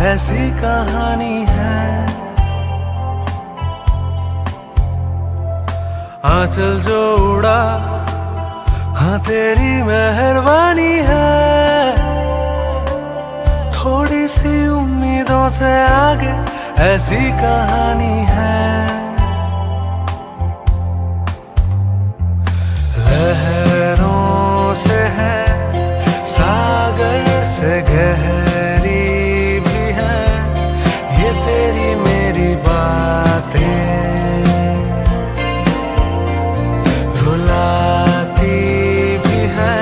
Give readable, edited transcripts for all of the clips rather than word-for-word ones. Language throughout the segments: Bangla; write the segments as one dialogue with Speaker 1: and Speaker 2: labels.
Speaker 1: ऐसी कहानी है। आंचल जो उड़ा, हाँ तेरी मेहरबानी है। थोड़ी सी उम्मीदों से आगे ऐसी कहानी है। लहरों से है, सागर से गहरी भी है ये तेरी मेरी बातें। रुलाती भी है,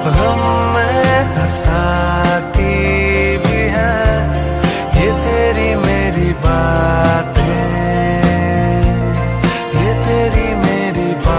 Speaker 1: गम में हंसाती भी है ये तेरी मेरी बातें, ये तेरी मेरी बातें।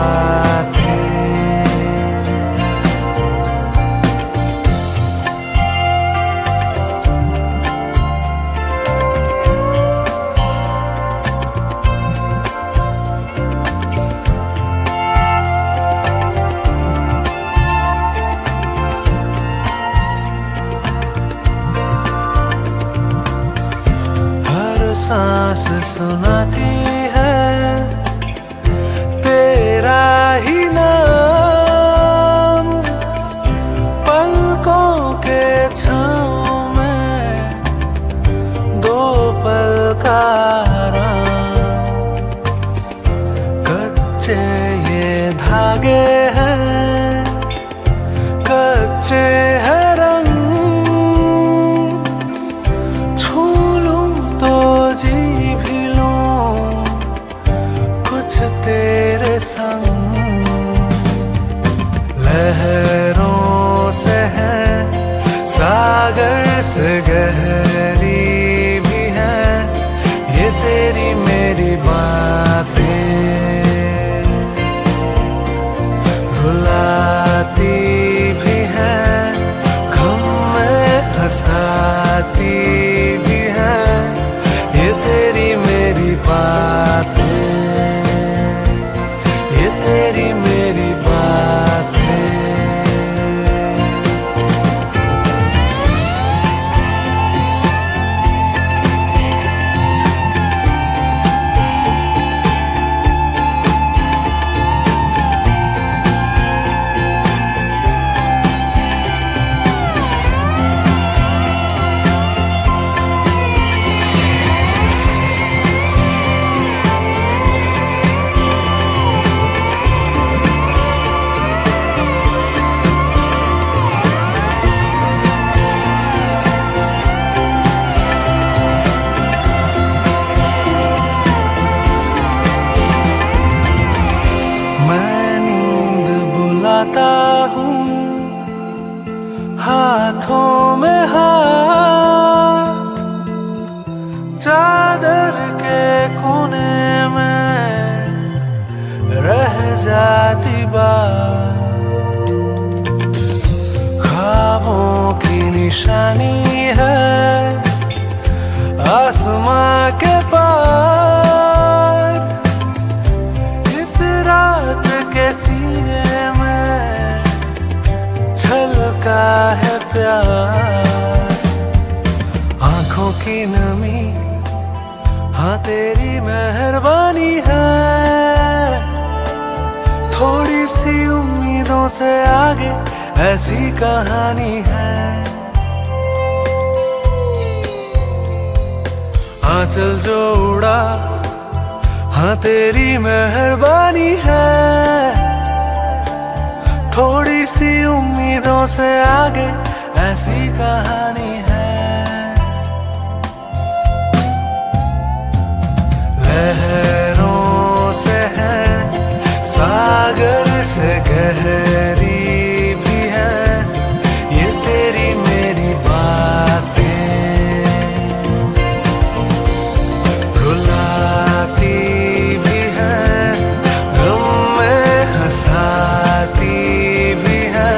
Speaker 1: सांस सुनाती है तेरा ही नाम। पलकों के छाँव में दो पल का आराम। कच्चे ये धागे हैं, कच्चे हैं रंग। जी भी लूं कुछ तेरे संग। लहरों से है, सागर से गहरी भी है ये तेरी मेरी बातें। रुलाती भी है, गम में हंसाती भी है ये तेरी मेरी बातें, ये तेरी मेरी बातें। आता हूँ हाथों में हाथ, चादर के कोने में रह जाती बात। ख्वाबों की निशानी है आसमां के पार। इस रात के सीने छलका है प्यार। आंखों की नमी, हाँ तेरी मेहरबानी है। थोड़ी सी उम्मीदों से आगे ऐसी कहानी है। आंचल जो उड़ा, हाँ तेरी मेहरबानी है। थोड़ी सी उम्मीदों से आगे ऐसी कहानी है। लहरों से है, सागर से गहरी भी है ये तेरी मेरी बातें। रुलाती भी है, गम में हंसाती भी है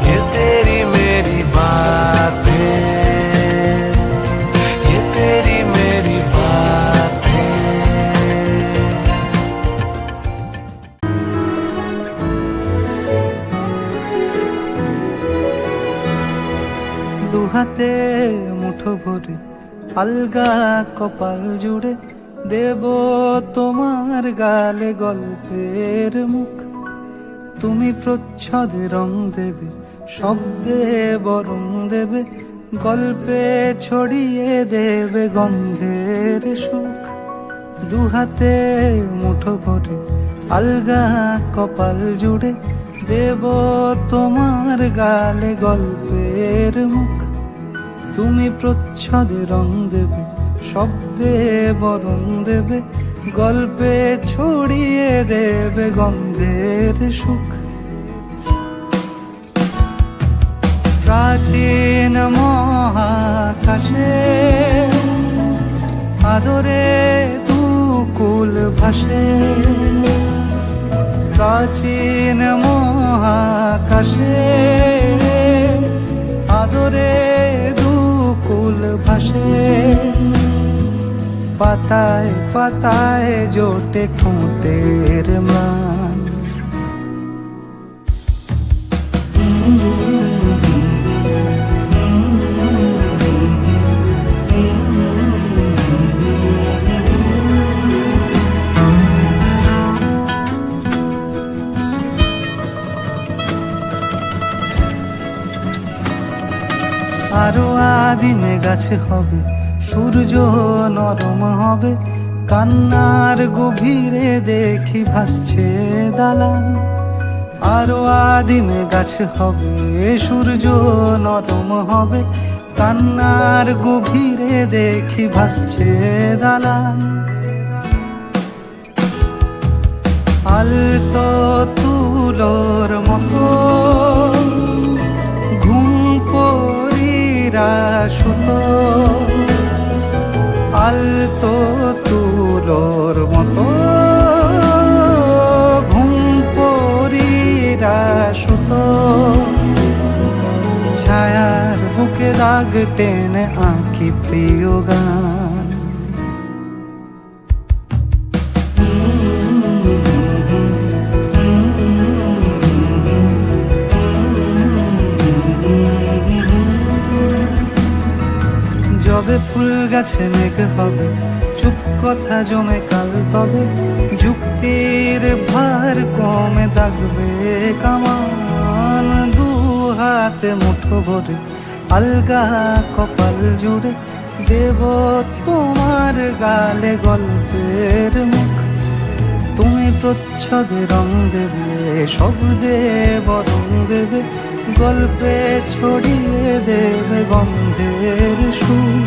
Speaker 1: ये तेरी मेरी बात। মুঠো ভরে আলগা কপাল জুড়ে দেব তোমার গালে গল্পের মুখ। তুমি প্রচ্ছদে রং দেবে, শব্দে বরং দেবে, গল্পে ছড়িয়ে দেবে গন্ধের সুখ। দুহাতে মুঠো ভরে আলগা কপাল জুড়ে দেব তোমার গালে গল্পের মুখ। তুমি প্রচ্ছদে রং দেবে, শব্দে বরং দেবে, গল্পে ছড়িয়ে দেবে গন্ধের সুখ। প্রাচীন মহাকাশে আদরে দুকুল ভাসে, প্রাচীন মহাকাশে আদরে দুকুল ভাসে। পাতায় পাতায় জোটে ঠোঁটের ম্লান, আরো আদিমে গাছে হবে, সূর্য নরম হবে, কান্নার গভীরে দেখি ভাসছে দালান। আরো আদিমে গাছে হবে, সূর্য নরম হবে, কান্নার গভীরে দেখি ভাসছে দালান। আলতো তুলোর মতো ঘুম পরীরা সুতো, আলতো তুলোর মতো ঘুম পরীরা সুতো। ছায়ার বুকে দাগ টেনে আঁকি প্রিয় গান। যবে ফুল গাছে মেঘ হবে, চুপ কথা জমে কাল তবে, যুক্তির ভার কমে দাগবে কামান। দু হাতে মুঠো ভরে আলগা কপাল জুড়ে দেব তোমার গালে গল্পের মুখ। তুমি প্রচ্ছদে রং দেবে, শব্দে বরং দেবে, গল্পে ছড়িয়ে দেবে গন্ধের সুখ।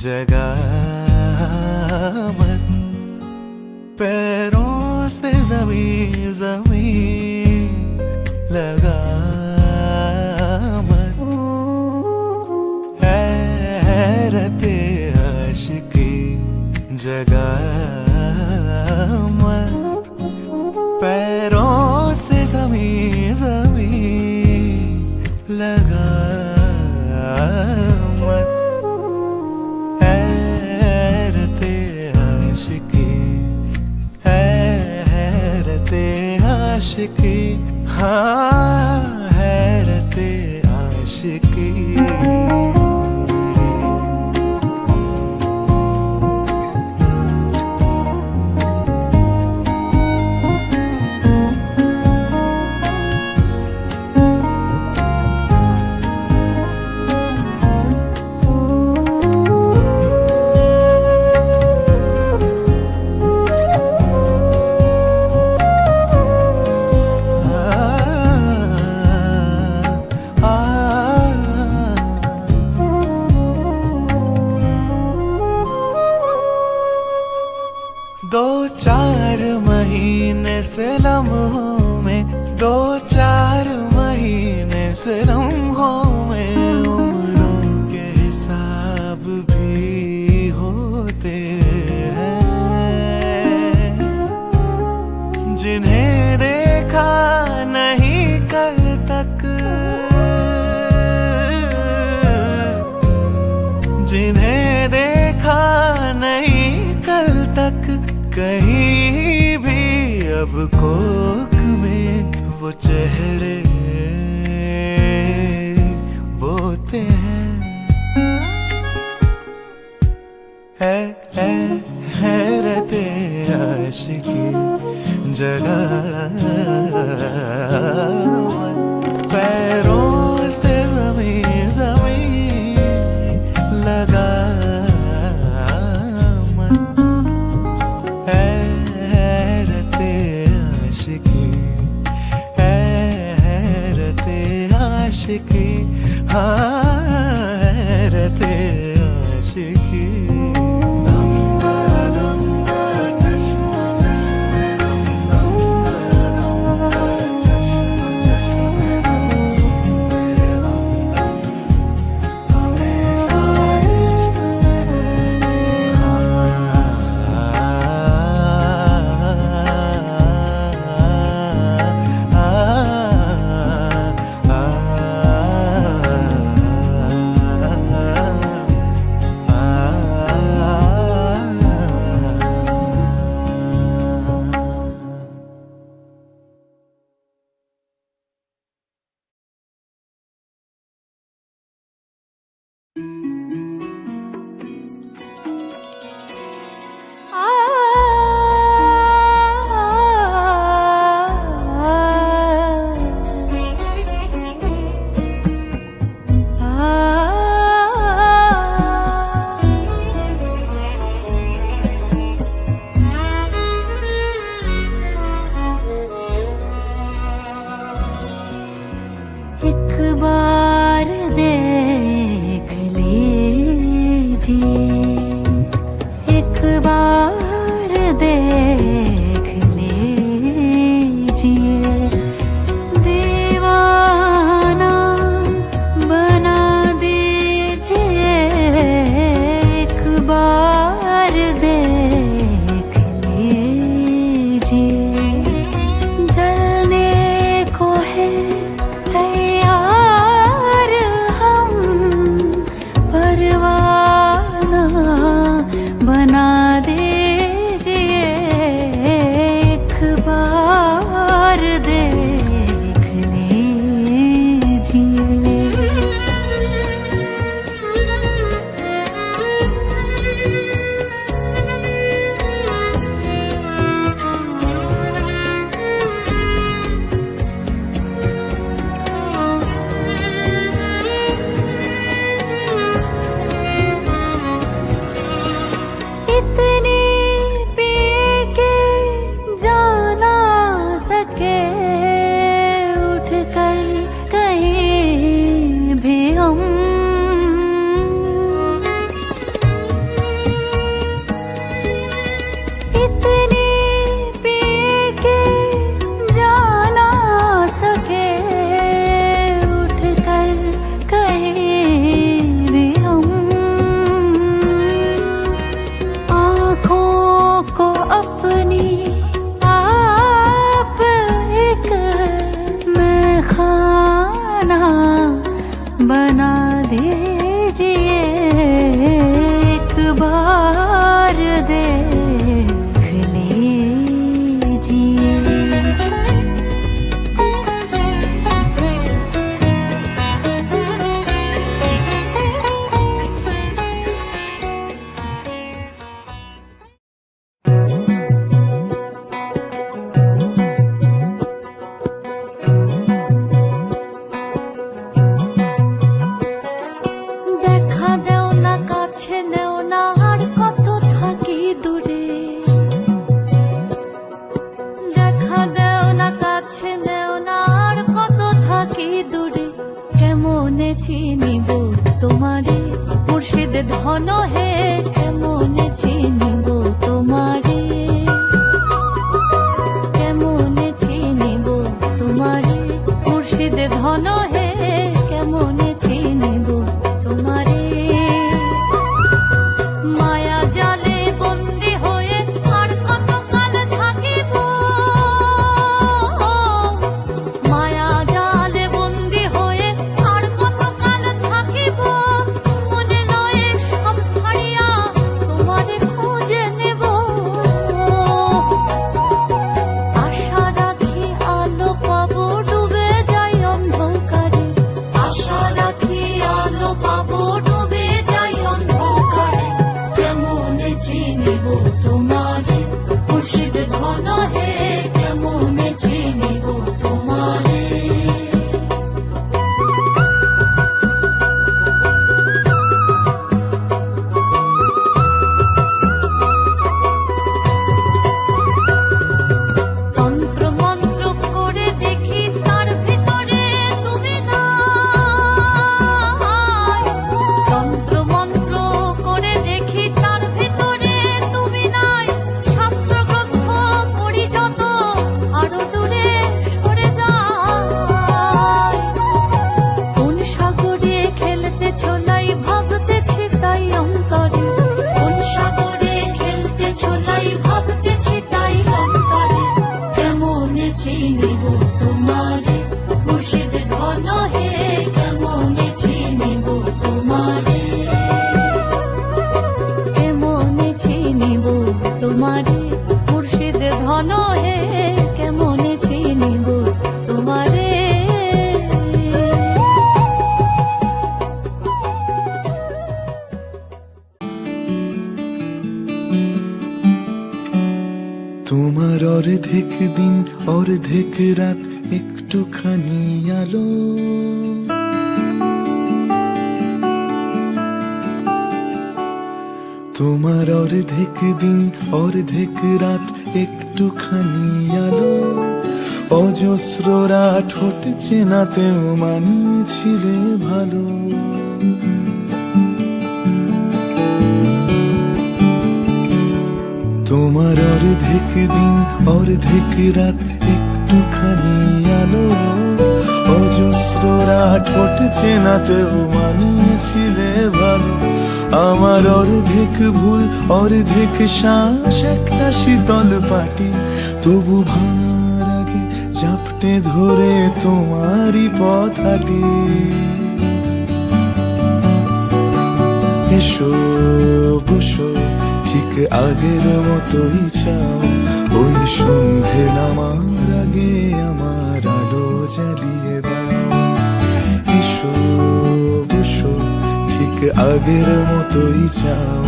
Speaker 1: जगा मत पैरों से जमीन जमीन लगा मत, हैरते आशिकी जगा मत, पैरों से जमीन जमीन लगा मत। आशिकी हाँ हैरते आशिकी। 2-4 महीने से लम्हों में उम्रों के हिसाब भी होते हैं, जिन्हें देखा नहीं कल तक, जिन्हें देखा नहीं कल तक, कहीं भी अब कोक में वो चेहरे बोते हैं। हैरते आशिकी जगह पैरों से ज़मीं ज़मीं लगा मन। हैरते आशिकी, हैरते आशिकी, हैरते आशिकी।
Speaker 2: চিনিব তোমারে মুর্শিদ ধন হে কেমনে চিনিব তোমারে কেমনে চিনিব তোমারে ধন হে কেমনে চিনিব তোমারে মায়া জালে বন্দি হয়ে আর কতকাল থাকিব মায়া জালে বন্দি হয়ে আর কতকাল থাকিব মনে লয়ে সব ছাড়িয়া তোমারে খুঁজে নেব আশা রাখি আলো পাবো ডুবে যাই অন্ধকারে আশা রাখি আলো পাবো ডুবে যাই অন্ধকারে কেমনে চিনিব তোমারে মুর্শিদ ধন হে কেমনে চিনিব তোমারে তন্ত্র মন্ত্র করে দেখি তার ভিতরে তুমি নাই তন্ত্র মন্ত্র করে দেখি তার ভিতরে তুমি নাই শাস্ত্র গ্রন্থ পড়ি যত আরো দূরে সরে যায় কোন সাগরে খেলতে ছোলাই ভাবতেছি তাই অন্তরে কোন সাগরে খেলতে ছোলাই ভাবতেছি তাই অন্তরে কেমনে চিনিব তোমারে মুর্শিদ ধন হে কেমনে চিনিব তোমারে কেমনে চিনিব তোমারে মুর্শিদ ধন হে কেমনে চিনিব তোমারে
Speaker 1: তোমার অর্ধেক দিন অর্ধেক রাত একটুখানি আলো তোমার অর্ধেক দিন অর্ধেক রাত একটুখানি আলো অজস্ররা ঠোঁট চেনাতেও মানিয়েছিলে ভালো তোমার অর্ধেক দিন অর্ধেক রাত একটুখানি আলো অজস্ররা ঠোঁট চেনাতেও মানিয়েছিলে ভালো আমার অর্ধেক ভুল অর্ধেক শ্বাস একটা শীতল পাটি তবু ভাঙার আগে চাপটে ধরে তোমারই পথ হাঁটি এসো বসো ঠিক আগের মতোই চাও ওই সন্ধে নামার আগে আমার আলো জ্বালিয়ে দাও এসো বসো ঠিক আগের মতোই চাও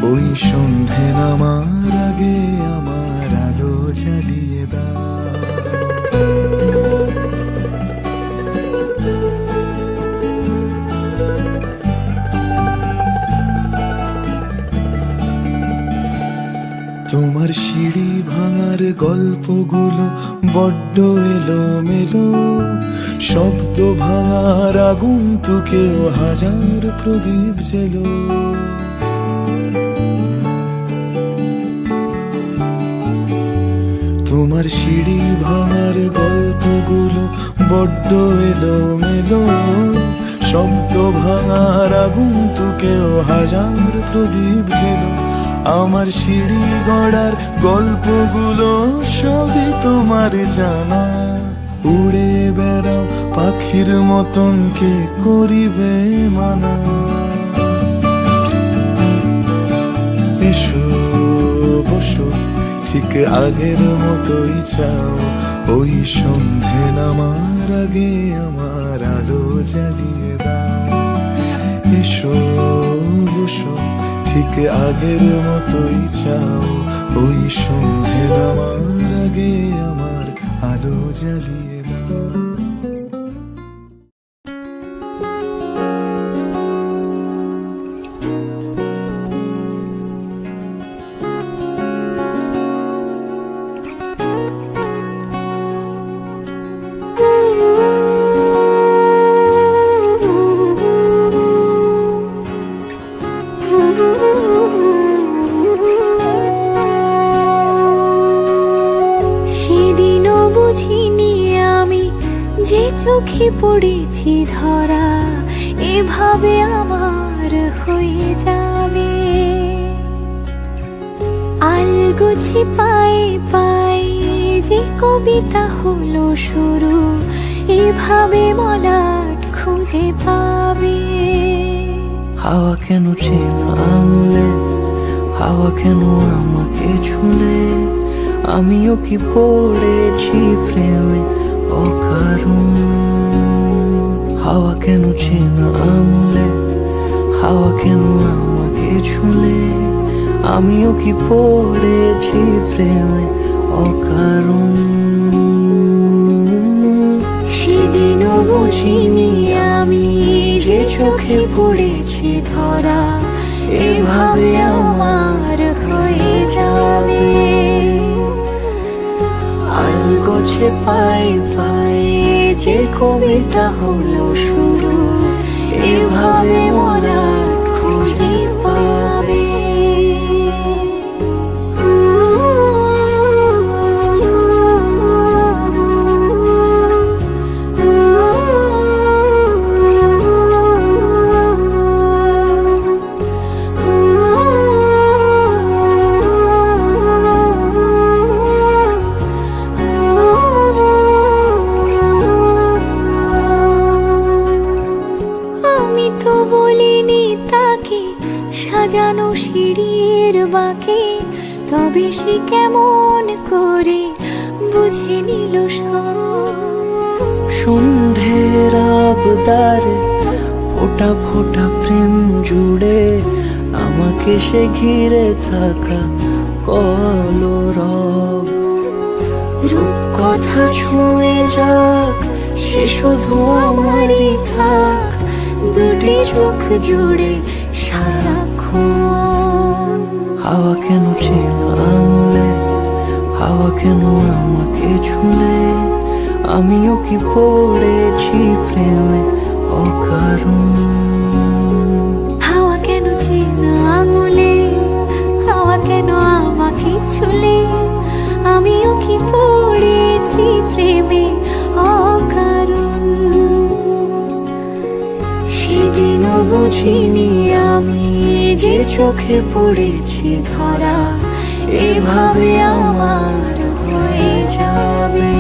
Speaker 1: ওই সন্ধে নামার আগে আমার আলো জ্বালিয়ে দাও তোমার সিঁড়ি ভাঙার গল্পগুলো বড্ড এলোমেলো শব্দ ভাঙার আগন্তুকেও হাজার প্রদীপ জেলো তোমার সিঁড়ি ভাঙার গল্পগুলো বড্ড এলোমেলো শব্দ ভাঙার আগন্তুকেও হাজার প্রদীপ জেলো আমার সিঁড়ি গড়ার গল্পগুলো সবই তোমার জানা উড়ে বেড়াও পাখির মতন কে করিবে মানা এসো বসো ঠিক আগের মতোই চাও ওই সন্ধে নামার আগে আমার আলো জ্বালিয়ে দাও এসো বসো ঠিক আগের মতোই চাও ওই সন্ধে নামার আগে আমার আলো জ্বালিয়ে দাও
Speaker 2: যে চোখে পড়েছি ধরা এভাবে আমার হয়ে যাবে। আলগোছে পায়ে পায়ে যে কবিতা হলো শুরু, এভাবে মলাট খুঁজে পাবে।
Speaker 3: হাওয়া কেন চেনা আঙুলে, হাওয়া কেন আমাকে ছুলে, আমিও কি পড়েছি প্রেমে অকারণ। হাওয়া কেন চেনা আঙুলে, হাওয়া কেন আমাকে ছুলে, আমিও কি পড়েছি প্রেমে অকারণ। সেদিনও বুঝিনি আমি যে চোখে পড়েছি ধরা এভাবে আমার হয়ে যাবে। আলগোছে পায়ে পায়ে যে কবিতা হলো শুরু, এভাবে মোরা খুঁজে পাবে। সাজানো সিঁড়ির বাঁকে, তবে সে কেমন করে বুঝে নিল সব। সন্ধ্যের আবদারে ফোটা ফোটা প্রেম জুড়ে, আমাকে সে ঘিরে থাকা কলরব। রূপকথা ছুঁয়ে যাক, সে শুধু আমারই থাক, দুটি চোখ জুড়ে সারাক্ষণ। হাওয়া কেন চেনা আঙুলে, হাওয়া কেন আমাকে ছুলে, আমিও কি পড়েছি প্রেমে অকারণ।
Speaker 2: হাওয়া কেন চেনা আঙুলে, হাওয়া কেন আমাকে ছুলে, আমিও কি পড়েছি প্রেমে অকারণ।
Speaker 3: সেদিনও বুঝিনি আমি যে চোখে পড়েছি ধরা এভাবে আমার হয়ে যাবে।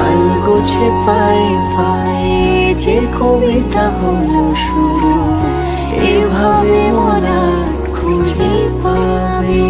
Speaker 3: আলগোছে পায়ে পায়ে যে কবিতা হলো শুরু, এভাবে মোরা খুঁজে পাবে।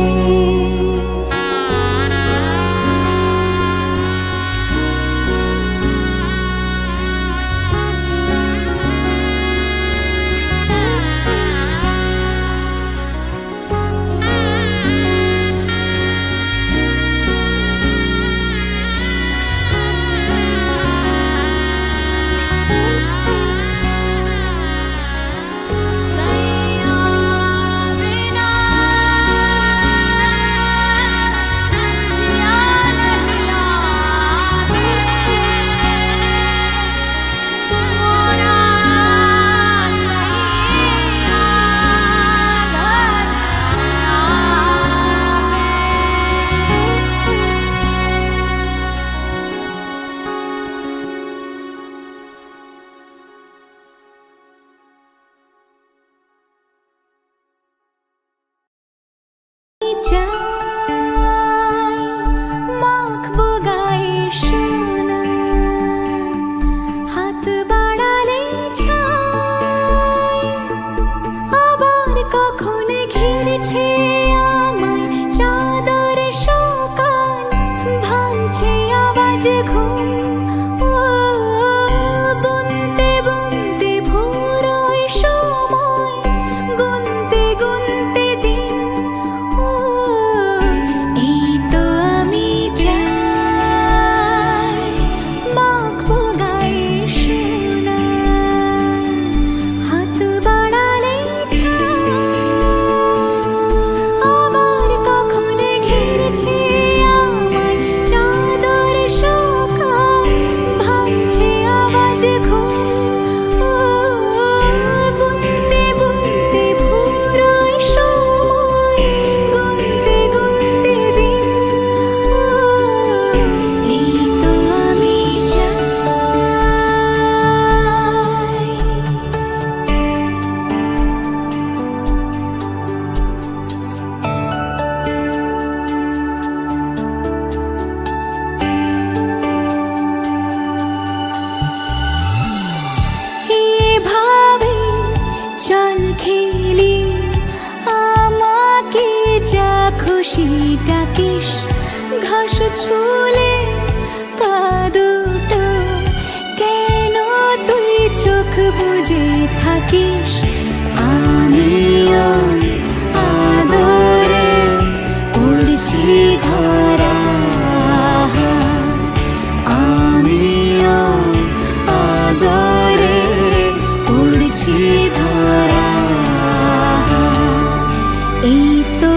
Speaker 2: হাসি ডাকিস, ঘাস ছুলে পা দুটো, কেন তুই চোখ বুজে থাকিস? আমিও আদরে উড়ছি ধরা, আমিও আদরে উড়ছি ধরা। এই তো